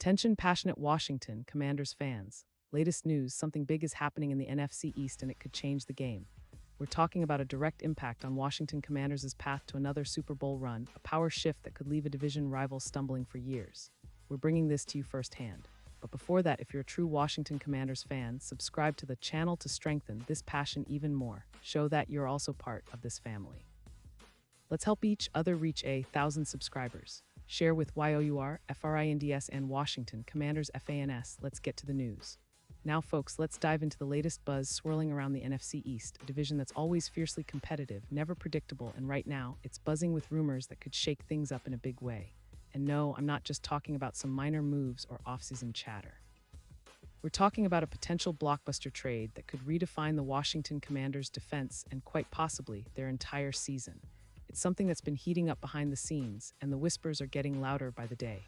Attention passionate Washington Commanders fans. Latest news, something big is happening in the NFC East and it could change the game. We're talking about a direct impact on Washington Commanders' path to another Super Bowl run, a power shift that could leave a division rival stumbling for years. We're bringing this to you firsthand. But before that, if you're a true Washington Commanders fan, subscribe to the channel to strengthen this passion even more. Show that you're also part of this family. Let's help each other reach 1,000 subscribers. Share with YOUR, FRINDS, and Washington Commanders FANS. Let's get to the news. Now, folks, let's dive into the latest buzz swirling around the NFC East, a division that's always fiercely competitive, never predictable, and right now, it's buzzing with rumors that could shake things up in a big way. And no, I'm not just talking about some minor moves or offseason chatter. We're talking about a potential blockbuster trade that could redefine the Washington Commanders' defense and quite possibly their entire season. It's something that's been heating up behind the scenes, and the whispers are getting louder by the day.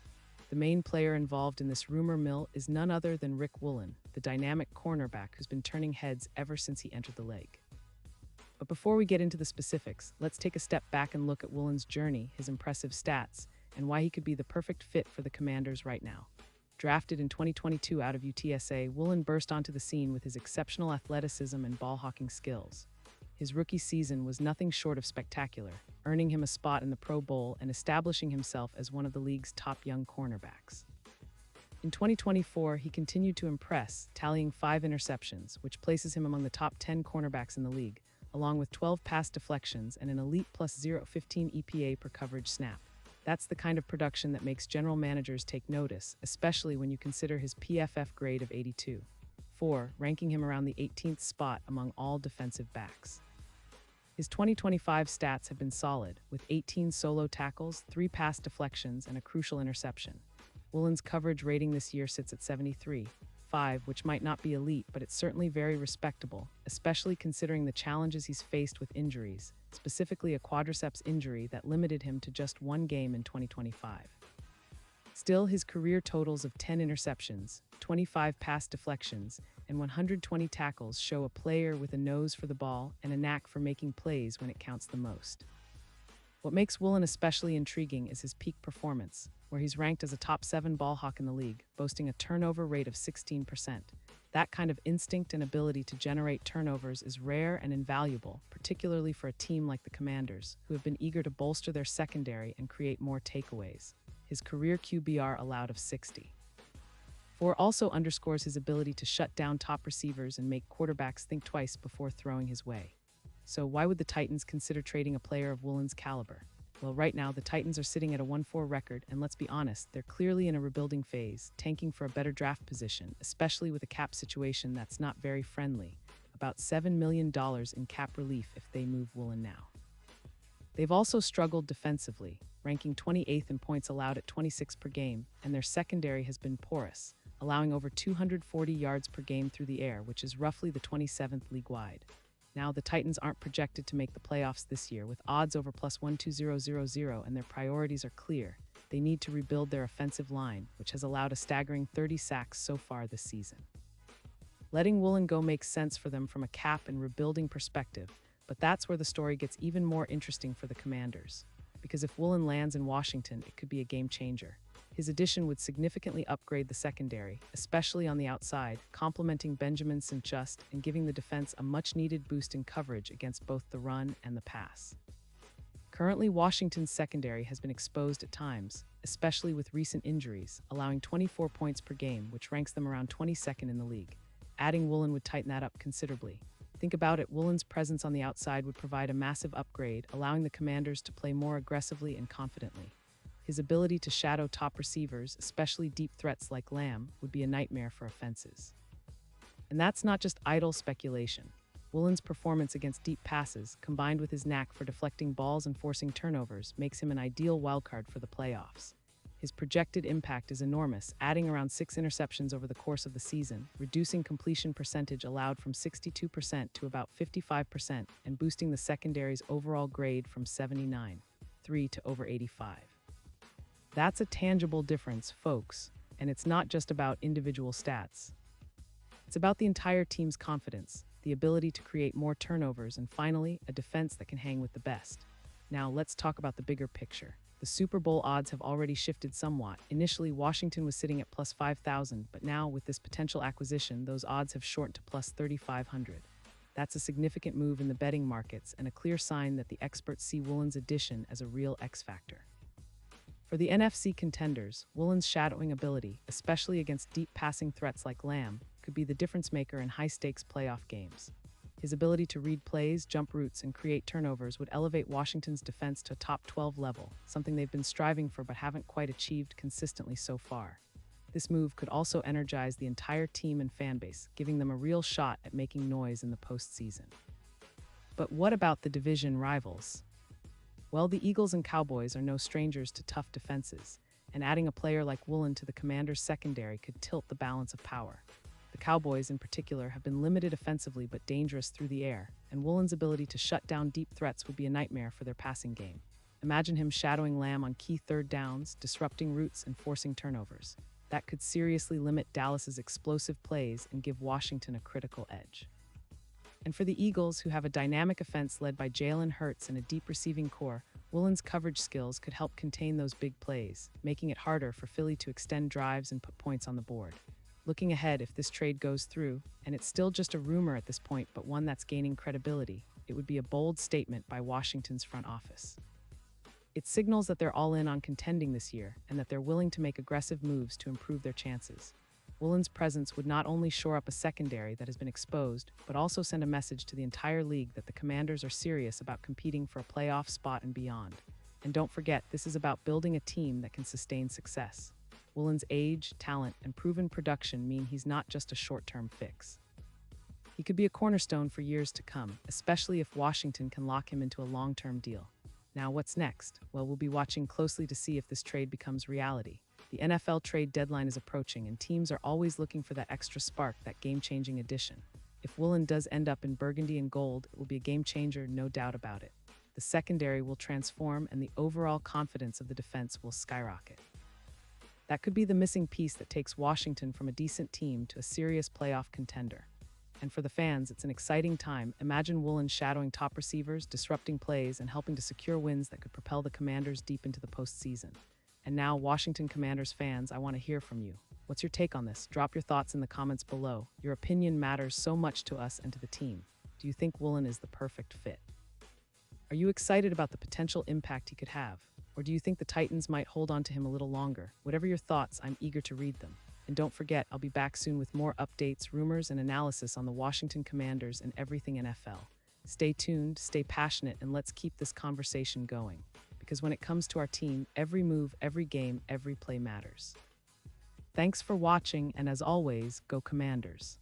The main player involved in this rumor mill is none other than Rick Woolen, the dynamic cornerback who's been turning heads ever since he entered the league. But before we get into the specifics, let's take a step back and look at Woolen's journey, his impressive stats, and why he could be the perfect fit for the Commanders right now. Drafted in 2022 out of UTSA, Woolen burst onto the scene with his exceptional athleticism and ball-hawking skills. His rookie season was nothing short of spectacular, earning him a spot in the Pro Bowl and establishing himself as one of the league's top young cornerbacks. In 2024, he continued to impress, tallying 5 interceptions, which places him among the top 10 cornerbacks in the league, along with 12 pass deflections and an elite plus 0.15 EPA per coverage snap. That's the kind of production that makes general managers take notice, especially when you consider his PFF grade of 82.4, ranking him around the 18th spot among all defensive backs. His 2025 stats have been solid, with 18 solo tackles, 3 pass deflections, and a crucial interception. Woolen's coverage rating this year sits at 73.5, which might not be elite, but it's certainly very respectable, especially considering the challenges he's faced with injuries, specifically a quadriceps injury that limited him to just 1 game in 2025. Still, his career totals of 10 interceptions, 25 pass deflections, and 120 tackles show a player with a nose for the ball and a knack for making plays when it counts the most. What makes Woolen especially intriguing is his peak performance, where he's ranked as a top 7 ball hawk in the league, boasting a turnover rate of 16%. That kind of instinct and ability to generate turnovers is rare and invaluable, particularly for a team like the Commanders, who have been eager to bolster their secondary and create more takeaways. His career QBR allowed of 60.4 also underscores his ability to shut down top receivers and make quarterbacks think twice before throwing his way. So why would the Titans consider trading a player of Woolen's caliber? Well, right now, the Titans are sitting at a 1-4 record, and let's be honest, they're clearly in a rebuilding phase, tanking for a better draft position, especially with a cap situation that's not very friendly, about $7 million in cap relief if they move Woolen now. They've also struggled defensively, ranking 28th in points allowed at 26 per game, and their secondary has been porous, allowing over 240 yards per game through the air, which is roughly the 27th league-wide. Now, the Titans aren't projected to make the playoffs this year, with odds over plus 12000, and their priorities are clear. They need to rebuild their offensive line, which has allowed a staggering 30 sacks so far this season. Letting Woolen go makes sense for them from a cap and rebuilding perspective, but that's where the story gets even more interesting for the Commanders. Because if Woolen lands in Washington, it could be a game changer. His addition would significantly upgrade the secondary, especially on the outside, complementing Benjamin St-Juste and giving the defense a much-needed boost in coverage against both the run and the pass. Currently, Washington's secondary has been exposed at times, especially with recent injuries, allowing 24 points per game, which ranks them around 22nd in the league. Adding Woolen would tighten that up considerably. Think about it, Woolen's presence on the outside would provide a massive upgrade, allowing the Commanders to play more aggressively and confidently. His ability to shadow top receivers, especially deep threats like Lamb, would be a nightmare for offenses. And that's not just idle speculation. Woolen's performance against deep passes, combined with his knack for deflecting balls and forcing turnovers, makes him an ideal wildcard for the playoffs. His projected impact is enormous, adding around 6 interceptions over the course of the season, reducing completion percentage allowed from 62% to about 55%, and boosting the secondary's overall grade from 79.3 to over 85. That's a tangible difference, folks, and it's not just about individual stats. It's about the entire team's confidence, the ability to create more turnovers, and finally, a defense that can hang with the best. Now, let's talk about the bigger picture. The Super Bowl odds have already shifted somewhat. Initially, Washington was sitting at plus 5,000, but now, with this potential acquisition, those odds have shortened to plus 3,500. That's a significant move in the betting markets and a clear sign that the experts see Woolen's addition as a real X factor. For the NFC contenders, Woolen's shadowing ability, especially against deep passing threats like Lamb, could be the difference maker in high-stakes playoff games. His ability to read plays, jump routes, and create turnovers would elevate Washington's defense to a top 12 level, something they've been striving for but haven't quite achieved consistently so far. This move could also energize the entire team and fanbase, giving them a real shot at making noise in the postseason. But what about the division rivals? Well, the Eagles and Cowboys are no strangers to tough defenses, and adding a player like Woolen to the Commanders' secondary could tilt the balance of power. The Cowboys, in particular, have been limited offensively but dangerous through the air, and Woolen's ability to shut down deep threats would be a nightmare for their passing game. Imagine him shadowing Lamb on key third downs, disrupting routes, and forcing turnovers. That could seriously limit Dallas's explosive plays and give Washington a critical edge. And for the Eagles, who have a dynamic offense led by Jalen Hurts and a deep receiving core, Woolen's coverage skills could help contain those big plays, making it harder for Philly to extend drives and put points on the board. Looking ahead, if this trade goes through, and it's still just a rumor at this point but one that's gaining credibility, it would be a bold statement by Washington's front office. It signals that they're all in on contending this year and that they're willing to make aggressive moves to improve their chances. Woolen's presence would not only shore up a secondary that has been exposed, but also send a message to the entire league that the Commanders are serious about competing for a playoff spot and beyond. And don't forget, this is about building a team that can sustain success. Woolen's age, talent, and proven production mean he's not just a short-term fix. He could be a cornerstone for years to come, especially if Washington can lock him into a long-term deal. Now, what's next? Well, we'll be watching closely to see if this trade becomes reality. The NFL trade deadline is approaching, and teams are always looking for that extra spark, that game-changing addition. If Woolen does end up in burgundy and gold, it will be a game-changer, no doubt about it. The secondary will transform, and the overall confidence of the defense will skyrocket. That could be the missing piece that takes Washington from a decent team to a serious playoff contender. And for the fans, it's an exciting time. Imagine Woolen shadowing top receivers, disrupting plays, and helping to secure wins that could propel the Commanders deep into the postseason. And now, Washington Commanders fans, I want to hear from you. What's your take on this? Drop your thoughts in the comments below. Your opinion matters so much to us and to the team. Do you think Woolen is the perfect fit? Are you excited about the potential impact he could have? Or do you think the Titans might hold on to him a little longer? Whatever your thoughts, I'm eager to read them. And don't forget, I'll be back soon with more updates, rumors, and analysis on the Washington Commanders and everything NFL. Stay tuned, stay passionate, and let's keep this conversation going. Because when it comes to our team, every move, every game, every play matters. Thanks for watching, and as always, go Commanders.